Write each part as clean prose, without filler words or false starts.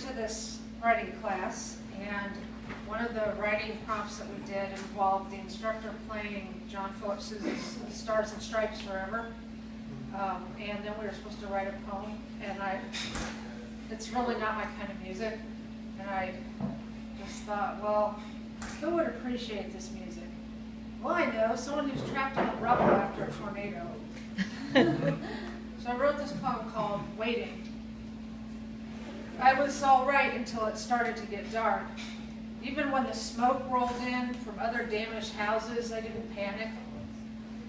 to this writing class, and one of the writing prompts that we did involved the instructor playing John Phillips' Stars and Stripes Forever. And then we were supposed to write a poem, and it's really not my kind of music. And I just thought, well, who would appreciate this music? Well, I know, someone who's trapped in the rubble after a tornado. So I wrote this poem called Waiting. I was all right until it started to get dark. Even when the smoke rolled in from other damaged houses, I didn't panic.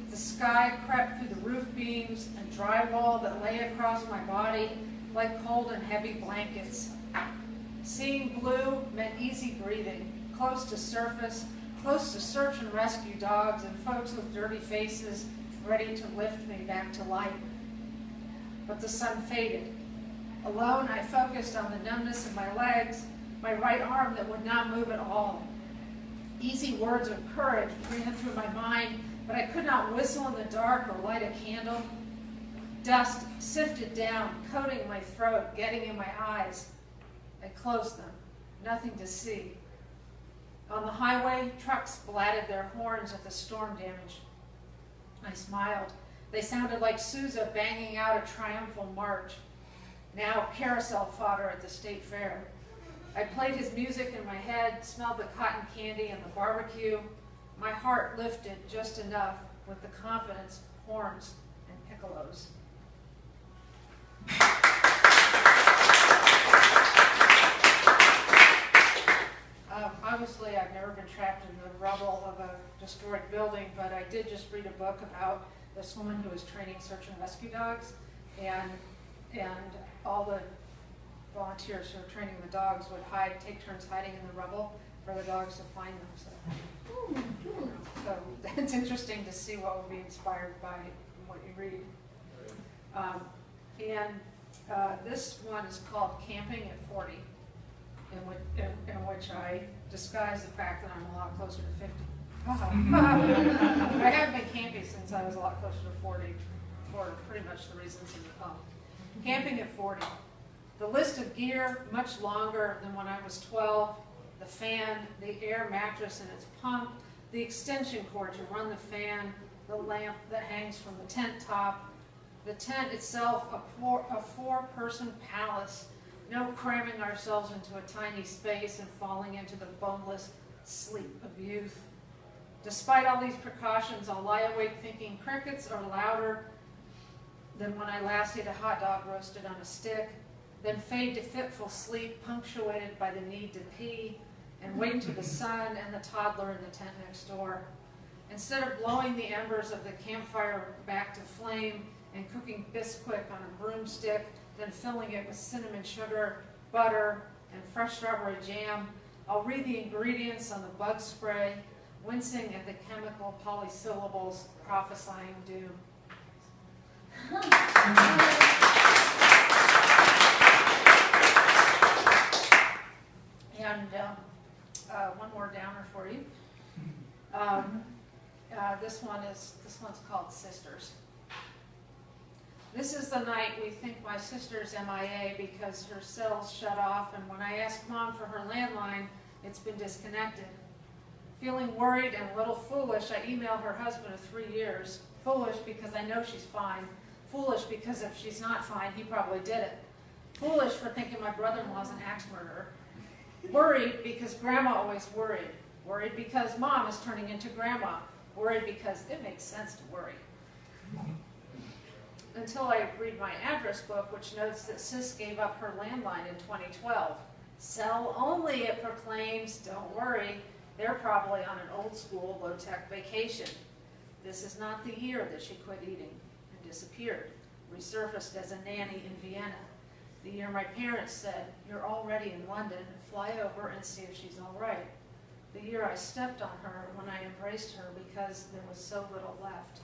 The sky crept through the roof beams and drywall that lay across my body like cold and heavy blankets. Seeing blue meant easy breathing, close to surface, close to search and rescue dogs and folks with dirty faces ready to lift me back to light. But the sun faded. Alone, I focused on the numbness in my legs, my right arm that would not move at all. Easy words of courage ran through my mind, but I could not whistle in the dark or light a candle. Dust sifted down, coating my throat, getting in my eyes. I closed them, nothing to see. On the highway, trucks blatted their horns at the storm damage. I smiled. They sounded like Sousa banging out a triumphal march. Now carousel fodder at the state fair. I played his music in my head, smelled the cotton candy and the barbecue. My heart lifted just enough with the confidence of horns and piccolos. Obviously, I've never been trapped in the rubble of a destroyed building, but I did just read a book about this woman who was training search and rescue dogs, and all the volunteers who were training the dogs would take turns hiding in the rubble for the dogs to find them. So it's interesting to see what will be inspired by what you read. This one is called Camping at 40, in which I disguise the fact that I'm a lot closer to 50. I haven't been camping since I was a lot closer to 40 for pretty much the reasons in the poem. Camping at 40. The list of gear, much longer than when I was 12. The fan, the air mattress and its pump, the extension cord to run the fan, the lamp that hangs from the tent top, the tent itself, a four-person palace, no cramming ourselves into a tiny space and falling into the boneless sleep of youth. Despite all these precautions, I'll lie awake thinking crickets are louder than when I last ate a hot dog roasted on a stick, then fade to fitful sleep punctuated by the need to pee, and wait to the sun and the toddler in the tent next door. Instead of blowing the embers of the campfire back to flame and cooking Bisquick on a broomstick, then filling it with cinnamon sugar, butter, and fresh strawberry jam, I'll read the ingredients on the bug spray, wincing at the chemical polysyllables prophesying doom. And one more downer for you. This one's called Sisters. This is the night we think my sister's MIA because her cell's shut off, and when I ask Mom for her landline, it's been disconnected. Feeling worried and a little foolish, I email her husband of 3 years. Foolish because I know she's fine. Foolish because if she's not fine, he probably did it. Foolish for thinking my brother-in-law's an axe murderer. Worried because Grandma always worried. Worried because Mom is turning into Grandma. Worried because it makes sense to worry. Until I read my address book, which notes that Sis gave up her landline in 2012. Cell only, it proclaims. Don't worry, they're probably on an old school, low-tech vacation. This is not the year that she quit eating and disappeared, resurfaced as a nanny in Vienna. The year my parents said, "You're already in London, fly over and see if she's all right." The year I stepped on her when I embraced her because there was so little left.